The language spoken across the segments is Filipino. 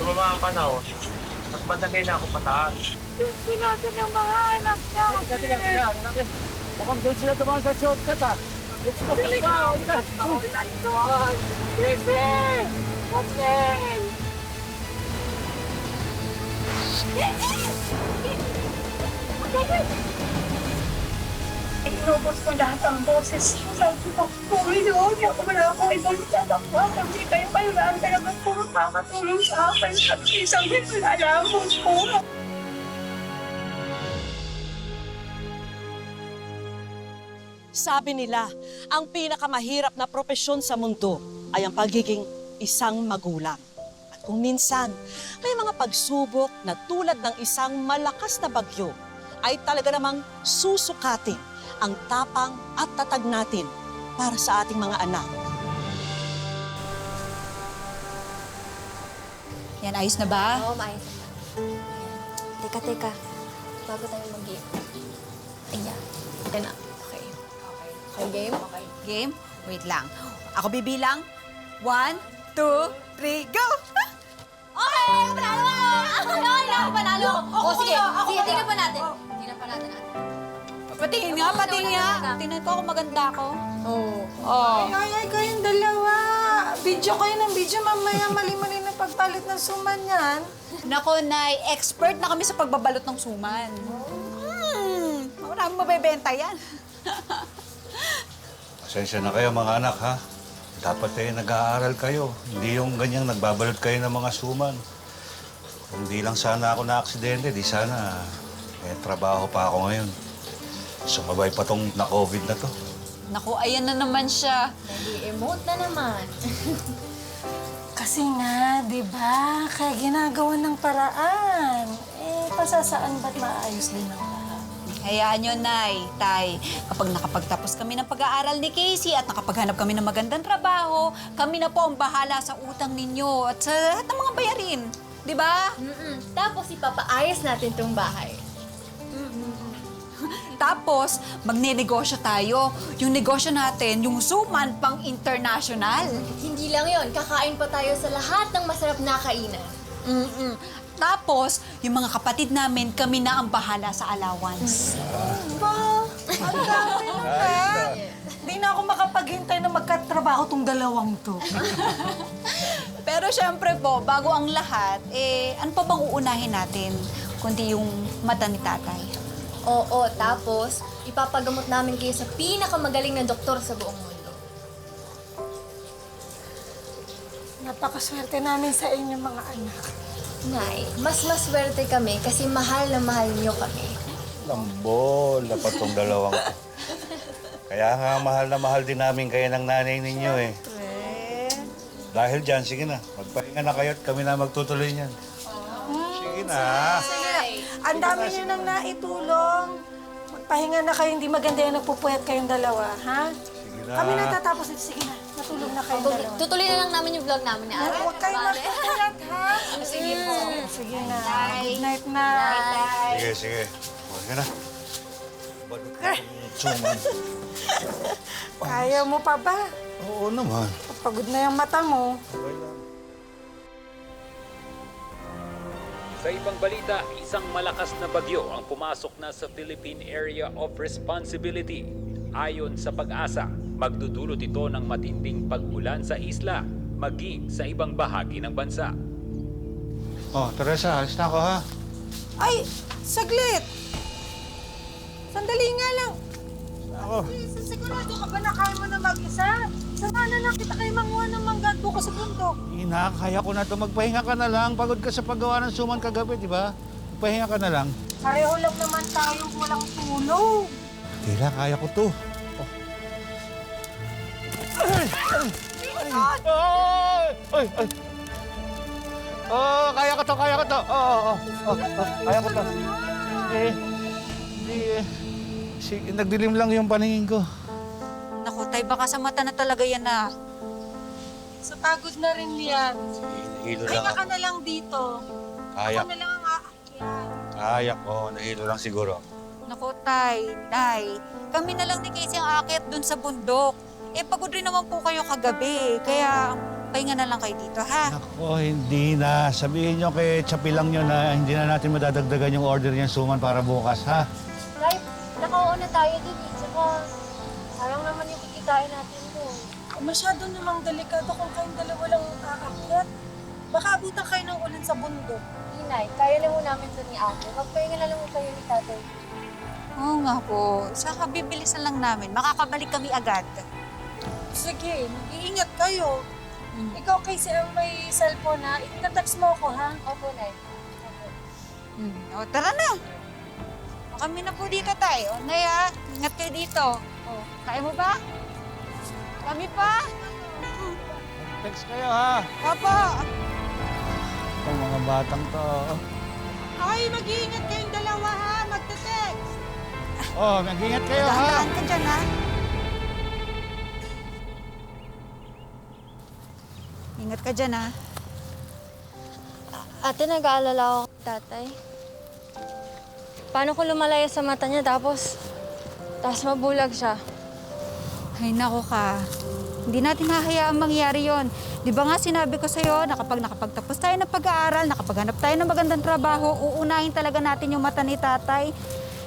Tumama ang panahon. Mas madali na ako pataas. Gusto natin yung mga anak niya. Mukhang doon sila tumahan sa shortcut, ha? Let's go! Inubos ko lahat ang boses ko. Sabi ko, Puri, hindi ako wala akong ibang tatakwa. Kasi kayo lang talagang puro kakatulong sa akin. At isang nilalabos ko. Sabi nila, ang pinakamahirap na propesyon sa mundo ay ang pagiging isang magulang. At kung minsan, may mga pagsubok na tulad ng isang malakas na bagyo ay talaga namang susukatin ang tapang at tatag natin para sa ating mga anak. Yan, ayos na ba? Oo, maayos. Teka. Bago tayo mag-game. Ayan. Yan na. Okay. Okay, game? Okay. Game? Wait lang. Ako bibilang. 1, 2, 3, go! Okay! Panalo ako! Okay, panalo ako! O, sige. Sige, tingnan pa natin. Tingnan pa natin. Patingin nga. Tingnan ko kung maganda ako. Oo. Oh. Ay, kayong dalawa. Video kayo ng video. Mamaya mali-mali na pagpalit ng suman yan. Nako, Nay, expert na kami sa pagbabalot ng suman. Maraming mabebenta yan. Pasensya na kayo mga anak, ha? Dapat nag-aaral kayo. Hindi yung ganyang nagbabalot kayo ng mga suman. Kung di lang sana ako na-aksidente, di sana trabaho pa ako ngayon. Sumabay pa tong na-COVID na to. Naku, ayan na naman siya. Nag-emote na naman. Kasi nga, di ba? Kaya ginagawa ng paraan. Pasasaan ba't maayos din ang lahat? Hayaan nyo, Nay, Tay. Kapag nakapagtapos kami ng pag-aaral ni Casey at nakapaghanap kami ng magandang trabaho, kami na po ang bahala sa utang ninyo at sa lahat ng mga bayarin. Di ba? Tapos ipapaayos natin tong bahay. Tapos, magne-negosyo tayo. Yung negosyo natin, yung suman pang international. Hindi lang yon, kakain pa tayo sa lahat ng masarap na kainan. Tapos, yung mga kapatid namin, kami na ang bahala sa allowance. Ba, ang dami naman. Hindi na ako makapaghintay na magkatrabaho tong dalawang to. Pero syempre po, bago ang lahat, ano pa bang uunahin natin? Kundi yung mata ni tatay. Oo, tapos ipapagamot namin kayo sa pinakamagaling na doktor sa buong mundo. Napakaswerte namin sa inyo mga anak. Nay, mas maswerte kami kasi mahal na mahal niyo kami. Lambol na pa tong dalawang to. Kaya nga mahal na mahal din namin kayo ng nanay ninyo Dahil dyan, sige na. Magpahinga na kayo at kami na magtutuloy niyan. Sige na. Ang dami niyo nang naitulong. Magpahinga na kayo, hindi maganda yung nagpupuyat kayong dalawa, ha? Sige na. Kami natatapos ito. Sige na, matulog na kayong dalawa. Tutuloy na lang namin yung vlog namin ni Ate. Huwag kayong magpupuyat, ha? Sige po. Sige na. Good night na. Sige. Sige na. Balot na yung suman. Kaya mo pa ba? Oo naman. Pagod na yung mata mo. Sa ibang balita, isang malakas na bagyo ang pumasok na sa Philippine Area of Responsibility. Ayon sa Pag-asa, magdudulot ito ng matinding pag-ulan sa isla, maging sa ibang bahagi ng bansa. Oh, Teresa, alis na ako, ha? Ay, saglit! Sandali nga lang. Ako. Sigurado ka ba na kaya mo na mag-isa? Samahan na lang kita kayo manguha ng mangga bukas sa bundok. Ina, kaya ko na to. Magpahinga ka na lang. Pagod ka sa paggawa ng suman kagabi, di ba? Magpahinga ka na lang. Pareho lang naman tayong walang tulog. Tila, kaya ko to. Oh, kaya ko to. Kaya ko to. Kaya ko to. Nagdilim lang yung paningin ko. Naku, Tay, baka sa mata na talaga yan na. Sa pagod na rin yan. Nahilo lang Kaya ako. ka na lang dito. Kaya. Ako na lang ang aakyat. Kaya ko. Nahilo lang siguro. Naku, Tay, kami na lang ni Casey ang aakyat dun sa bundok. Pagod rin naman po kayo kagabi. Kaya Pahinga na lang kayo dito, ha? Ako, hindi na. Sabihin nyo kay Chapi lang nyo na hindi na natin madadagdagan yung order niyang suman para bukas, ha? Nay, nakauuna tayo dun eh. Saka, parang naman yung kikitain natin doon. Masyado namang delikado kung kayong dalawa lang aakyat. Baka abutan kayo ng ulan sa bundok. Nay, kaya lang mo namin doon ni ate. Magpahinga na lang mo kayo ni tatay. Oo nga po. Saka bibilisan lang namin. Makakabalik kami agad. Sige, mag-iingat kayo. Ikaw kasi ang may cellphone ha. Itatext mo ako ha. Opo, Nay. O, tara na. O, kami na po dito, tay. O, Nay, ha? Ingat kayo dito. O, kaya mo ba? Kami pa? Text kayo, ha? Opo. Itong mga batang to. Ay, mag-iingat kayong dalawa ha. Magte-text. Oh, mag-ingat kayo, ha? Dahan-dahan ka dyan, ha? Ingat ka dyan, ha? Ate, nag-aalala ako kay tatay. Paano kung lumalaya sa mata niya tapos mabulag siya? Ay, nako ka. Hindi natin hahayaang mangyari yon. Di ba nga sinabi ko sa'yo na kapag nakapagtapos tayo ng pag-aaral, nakapaghanap tayo ng magandang trabaho, uunahin talaga natin yung mata ni tatay.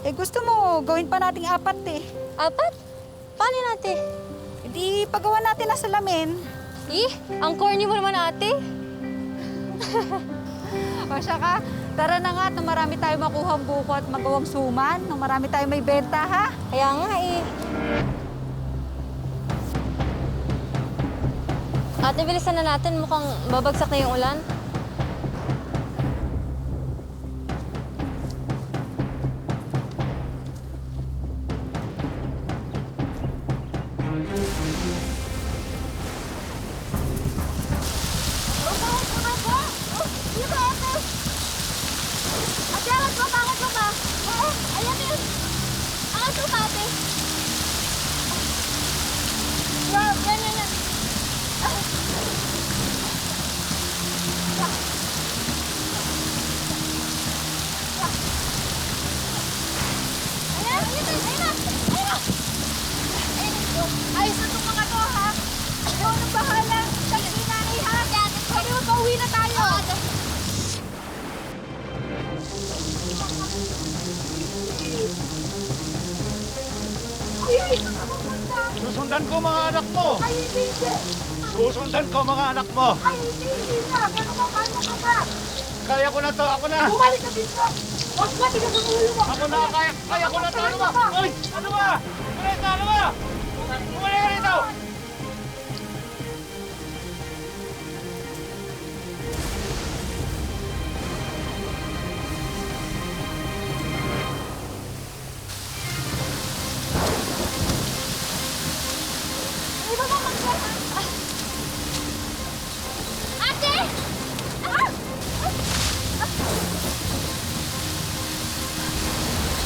Eh gusto mo, gawin pa nating 4 eh. 4? Paano natin? Hindi pagawa natin na salamin. Ang corny mo naman, ate. O siya ka, tara na nga, nung marami tayo makuhang buko at magawang suman, nung marami tayo may benta, ha? Kaya nga eh. Ate, bilisan na natin. Mukhang babagsak na yung ulan. Ayos na itong mga to, ha? Ikaw na bahala. Sabi ni nanay, ha? Sabi mo, pauwi na tayo. Susundan ko mga anak mo! Susundan ko mga anak mo! Ay, hindi na. Gano'n ka, paano ka ba? Kaya ko na to, ako na! Bumalik ka dito. Huwag ka, tigas ang ulo mo. Ako na, kaya ko na to! Ano ba? Uy! Ano ba? Ano ba? Bumalik ka rito!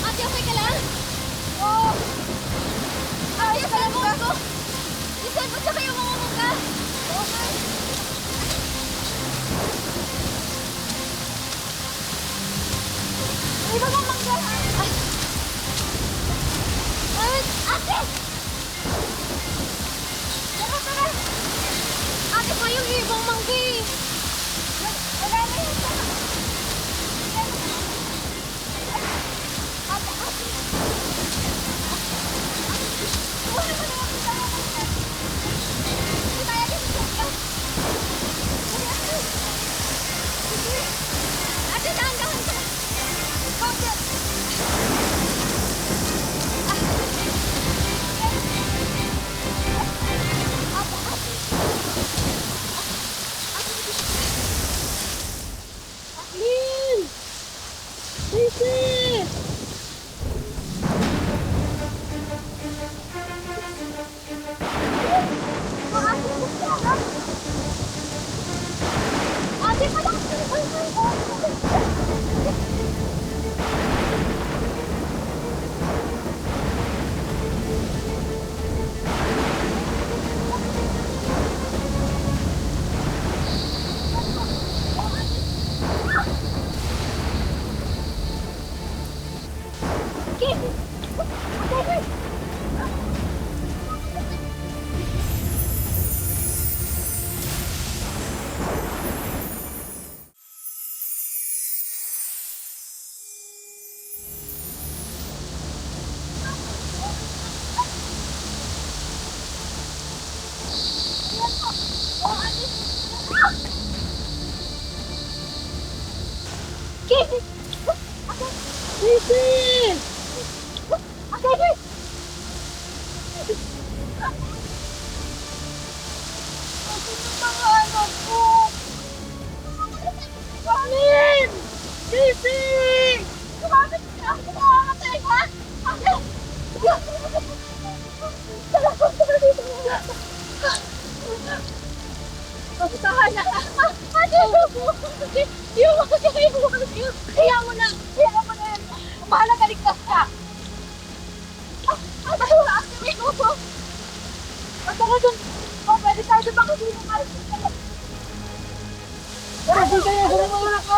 Ate, okay ka lang? Oo. Ate, sa lamang ko. Isan mo sa kayo mga mungga. Okay. Ay, ba mangga? Ay, ate! Tara, tara. Ate pa yung ibang mangga eh. Wala na yun. Ate, ate. Wala pa naman kita naman. Hindi tayo dito sa ate, dahan-dahan ka. Ate.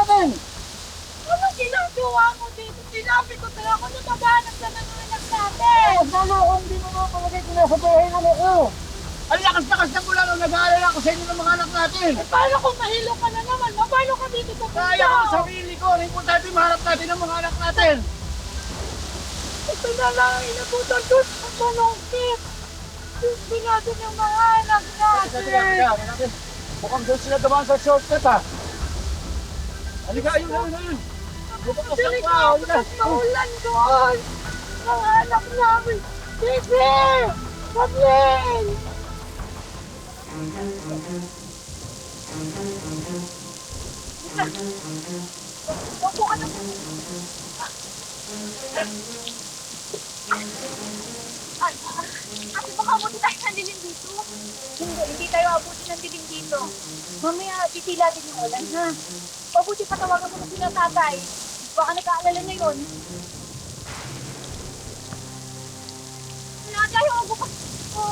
natin! Ano ginagawa mo dito? Sinabi ko talaga ako na maghanap na ng anak natin! Paano kung hindi mo mapalagay ko nasa bahay ng ako? Ang lakas-lakas ng ulan nung nag-aalala ako sa inyo ng mga anak natin! Paano kung mahilo ka na naman? Paano ka dito pupunta? Kaya ko ang sarili ko! Ang importante maharap natin ang mga anak natin! Ito na lang ang inabutan ko sa panungkit. Gusto natin yung mga anak natin. Mukhang doon sila dumaan sa shortcut ha! Halika, ayun! Bukas Dali pa! ka, Halika! bukas maulan doon. Mga anak namin. Sige! Kathleen! Opo ka na. Ate, baka abuti tayo ng dilim dito. Hindi tayo abuti ng dilim dito. Mamaya, titila din yung ulan, ha? Mabuti patawagan mo na sila tatay. Baka nag-aalala na yun. Natay, ako bukas ko.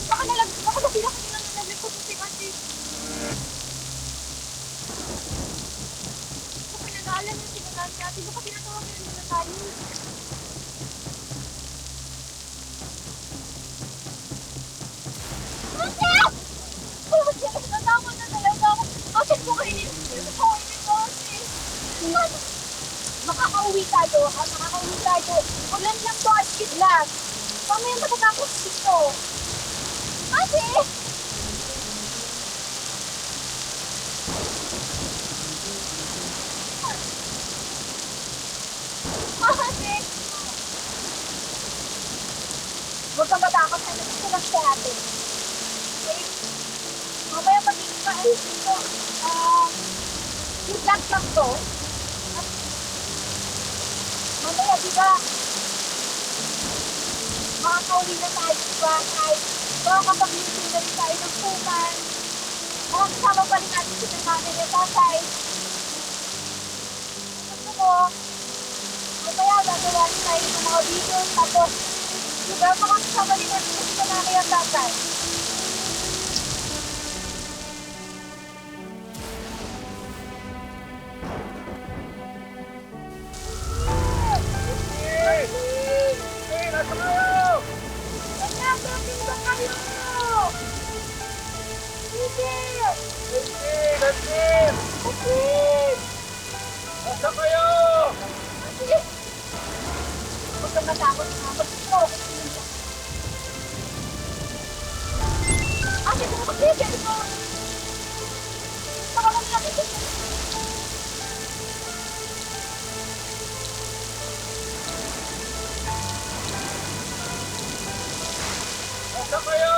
Baka nabila ko nila ng nabila ko si Ate. Baka nag-aalala na sila natin. Baka tinatawagan nila tayo. Natama na talaga ako. Bakit mo kayo makakauwi tayo, ha? Makakauwi tayo. Ulan lang to at kidlat. Mamaya matatapos dito. Ate! Ate! Huwag kang matakot na nandito lang si ate. Okay? Mamaya magiging maayos dito. Kidlat lang to. Mamaya, di ba? Makakauwi na tayo sa bahay. Makakapag-meeting na rin tayo ng puman. Makakasama pa rin natin si nanay at tatay. Gusto mo, mamaya gagawa rin tayo ng mga videos. Tapos, di ba, makakasama rin natin si nanay at tatay. Nasa kayo! Huwag kang matakot na. Magpapagawa ko sa inyo. Ate, kung magbibigyan mo. Baka lang natin ito. Nasa kayo!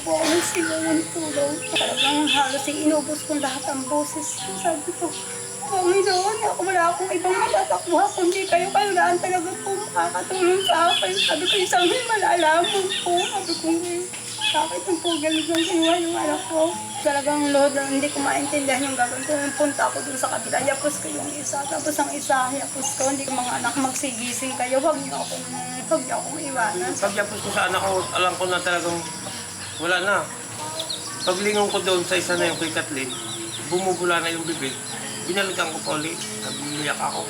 po ako ng silangan tulong. Talagang halos inubos ko lahat ang boses. Sabi ko, Panginoon, wala akong ibang matatakbuhan kundi kayo lang talaga po makakatulong sa akin. Sabi ko, isang malalaman po. Sabi ko, bakit ang po galing ng buhay yung anak ko? Talagang Lord, hindi ko maintindihan yung gagawin ko. Punta ako dun sa kabila, yapos ko yung isa. Tapos ang isa, yapos ko, hindi ko mga anak magsigising kayo. Huwag niyo akong iwanan. Pagyapos ko sa anak ko, alam ko na talagang wala na. Paglingon ko doon sa isa na yung kay Kathleen, bumubula na yung bibig. Binalikan ko pa ulit. Nagbiyak ako.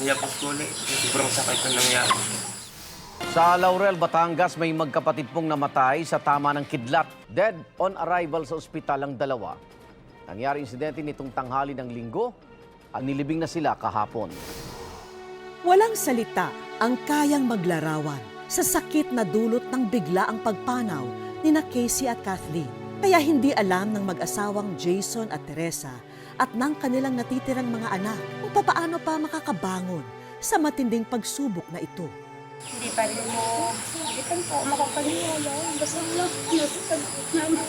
Niyapos ko ulit. Sobrang sakit na nangyari. Sa Laurel, Batangas, may magkapatid pong namatay sa tama ng kidlat. Dead on arrival sa ospital ang dalawa. Nangyari insidente nitong tanghali ng linggo at nilibing na sila kahapon. Walang salita ang kayang maglarawan sa sakit na dulot ng bigla ang pagpanaw ni na Casey at Kathleen. Kaya hindi alam ng mag-asawang Jason at Teresa at ng kanilang natitirang mga anak kung papaano pa makakabangon sa matinding pagsubok na ito. Hindi pa rin po ako makapaniwala. Basta lang, nasa tabi namin.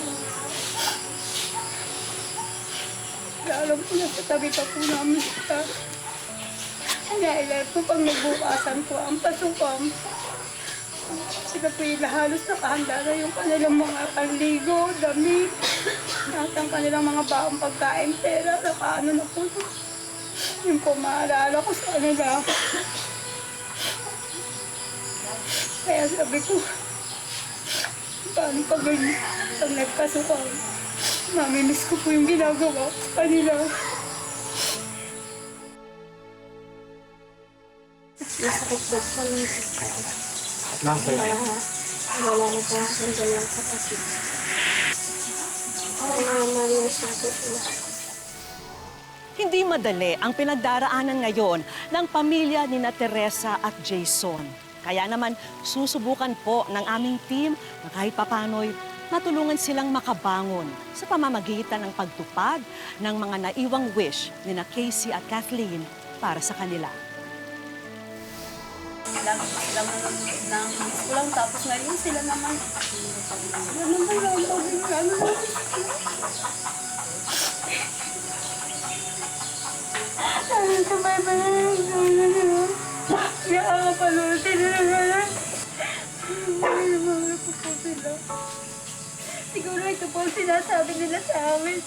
Alam ko nasa tabi pa po namin siya. Kaya po pag nagbukasan po ang pasukan, sila po yung halos nakahanda na yung kanilang mga panligo, damit, at ang kanilang mga baong pagkain, pera, nakaano na po. Yung po maalala ko sa kanila. Kaya sabi ko, paano pag nagpasukan, mamimiss ko po yung ginagawa ko sa kanila. Masakit daw po ng wala na po akong dalang sa kasi. Namiss na po sila. Hindi madali ang pinagdaraanan ngayon ng pamilya ni na Teresa at Jason. Kaya naman susubukan po ng aming team na kahit papano'y matulungan silang makabangon sa pamamagitan ng pagtupad ng mga naiwang wish ni na Casey at Kathleen para sa kanila. Ilang miss ko lang, tapos ngayon sila naman. Sila naman lang po. Sabay pa na lang. Kaya pa nun sila naman. Ay, naman po po sila. Siguro ito po ang sinasabi nila sa amin.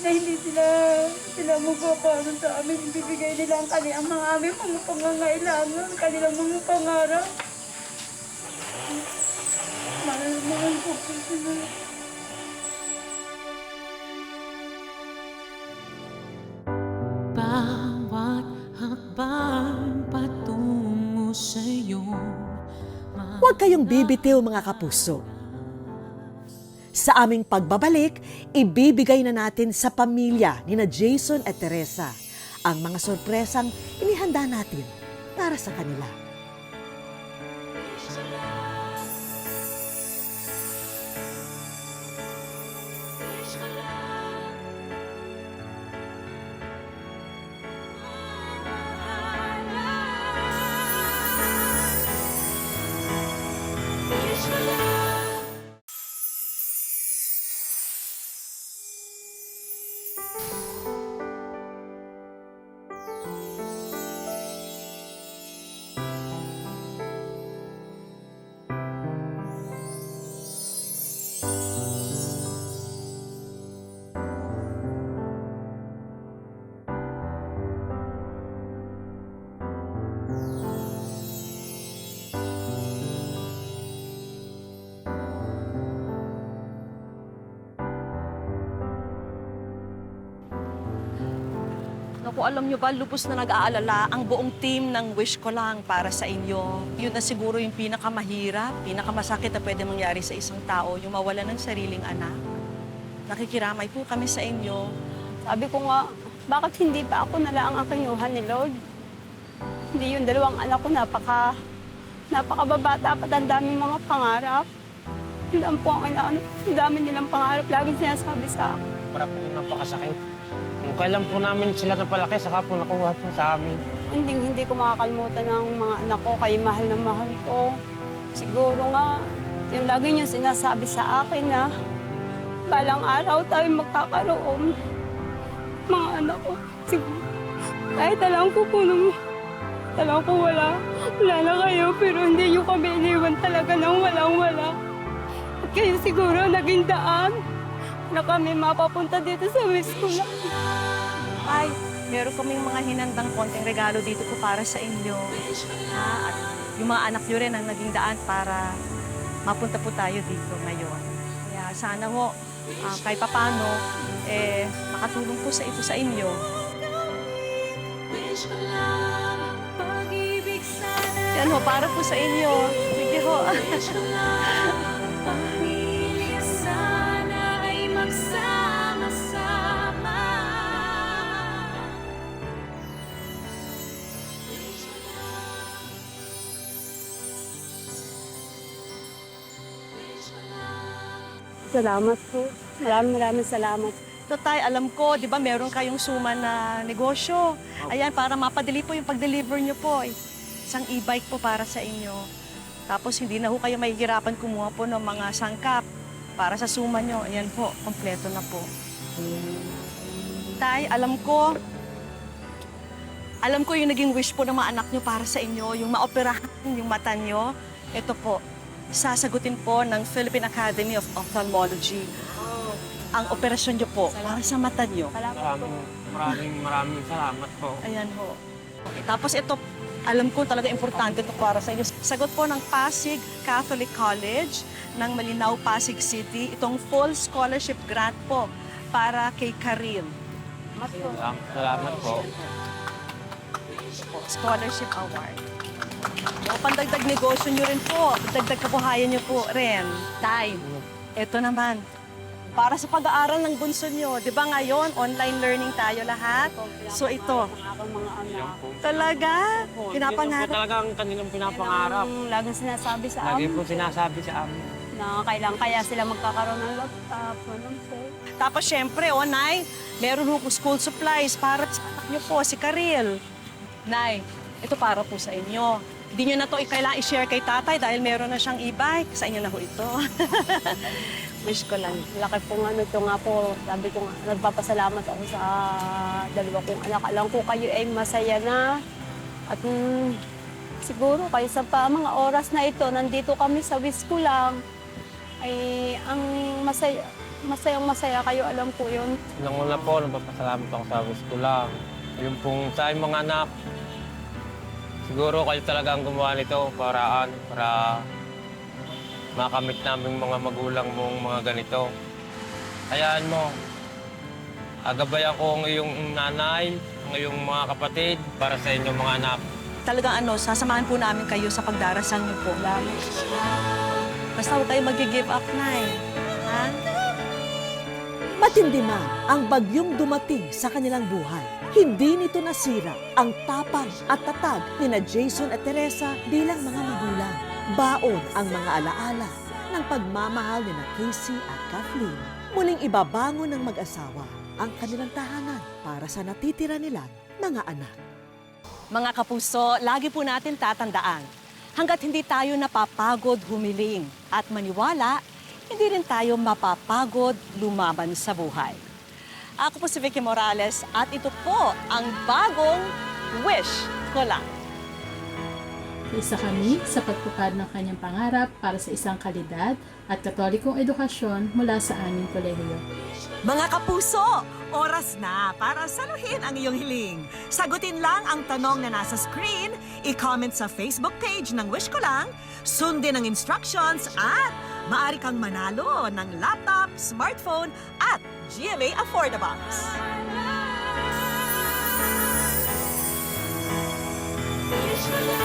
Na hindi sila magpapaano sa amin. Ibibigay nila ang kanilang mga aming mga pangangailangan, kanilang mga pangarap. Mahal po po sila. Bawat hakbang patungo sa'yo. Huwag kayong bibitiw mga kapuso. Sa aming pagbabalik, ibibigay na natin sa pamilya ni na Jason at Teresa ang mga sorpresang inihanda natin para sa kanila. Naku, alam nyo ba, lubos na nag-aalala ang buong team ng Wish Ko Lang para sa inyo. Yun na siguro yung pinakamahirap, pinakamasakit na pwede mangyari sa isang tao, yung mawala ng sariling anak. Nakikiramay po kami sa inyo. Sabi ko nga, bakit hindi pa ako na lang ang kinuha ni Lord? Hindi yung dalawang anak ko napakababata at ang daming mga pangarap. Yun lang po ang inaano, ang dami nilang pangarap. Laging sinasabi sa akin. Para po napakasakit. Kung kailan po namin sila napalaki, saka po nakuha po sa amin. Hindi ko makakalimutan ng mga anak ko, kay mahal na mahal ko. Siguro nga, Yung lagi niya sinasabi sa akin na balang araw tayo magkakaroon. Mga anak ko, siguro. Kahit alam ko po wala na kayo, pero hindi niyo kami iniwan talaga ng walang-wala. At kayo siguro naging daan na kami mapapunta dito sa school. Ay, meron kaming mga hinandang konting regalo dito po para sa inyo. At yung mga anak nyo rin ang naging daan para mapunta po tayo dito ngayon. Kaya sana ho, kahit papano, makatulong po sa ito sa inyo. Yan ho, para po sa inyo. Sige ho. Salamat po. Maraming salamat. Ito tay, alam ko, di ba meron kayong suman na negosyo. Ayan, para mapadali po yung pag-deliver nyo po. Isang e-bike po para sa inyo. Tapos hindi na ho kayo mahihirapan kumuha po ng mga sangkap para sa suman nyo. Ayan po, kompleto na po. Tay, alam ko yung naging wish po ng mga anak nyo para sa inyo, yung maoperahan yung mata nyo. Ito po, sasagutin po ng Philippine Academy of Ophthalmology ang operasyon nyo po para sa mata nyo. Maraming salamat po. Ayan ho. Okay, tapos ito, alam ko talaga importante ito para sa inyo. Sagot po ng Pasig Catholic College ng Malinaw, Pasig City. Itong full scholarship grant po para kay Karil. Salamat po. Scholarship award. O, pandagdag negosyo nyo rin po. Dagdag kabuhayan nyo po rin. Tay, ito naman. Para sa pag-aaral ng bunso nyo. Di ba ngayon, online learning tayo lahat? So ito. Talaga? Pinapangarap? Yun po talaga ang kanilang pinapangarap. Laging sinasabi sa Lagi amin po sinasabi sa amin. na kailangan kaya sila magkakaroon ng laptop. Ganun po. Tapos syempre, Nay, meron po school supplies para sa anak nyo po, si Karil. Nay, ito para po sa inyo. Hindi nyo na ito kailangan i-share kay tatay dahil meron na siyang e-bike. Sa inyo na ho ito. Wish ko lang. Laki po nga ito nga po. Sabi ko nga, nagpapasalamat ako sa dalawa kong anak. Alam ko kayo ay masaya na. At siguro kayo sa mga oras na ito, nandito kami sa wish ko lang. Ay ang masayang-masaya kayo, alam ko yun. Unang-una po, nagpapasalamat ako sa wish ko lang. Yung pong sa mga anak, siguro kayo talaga ang gumawa nito para makamit namin mga magulang mong mga ganito. Hayaan mo, agabayan ko ang iyong nanay, ang iyong mga kapatid para sa inyong mga anak. Talagang sasamahan po namin kayo sa pagdarasal niyo po. Basta huwag kayo mag-give up, Nay. Ha? Matindi man ang bagyong dumating sa kanilang buhay. Hindi nito nasira ang tapang at tatag ni Jason at Teresa bilang mga magulang. Baon ang mga alaala ng pagmamahal ni Casey at Kathleen. Muling ibabangon ng mag-asawa ang kanilang tahanan para sa natitira nilang mga anak. Mga kapuso, lagi po natin tatandaan, hanggat hindi tayo napapagod humiling at maniwala, hindi rin tayo mapapagod lumaban sa buhay. Ako po si Vicky Morales at ito po ang bagong Wish Ko Lang. Isa kami sa pagpupad ng kanyang pangarap para sa isang kalidad at katolikong edukasyon mula sa aming kolehiyo. Mga kapuso, oras na para saluhin ang iyong hiling. Sagutin lang ang tanong na nasa screen, i-comment sa Facebook page ng Wish Ko Lang, sundin ang instructions at maaari kang manalo ng laptop, smartphone at GMA Affordabox. Wish Ko Lang.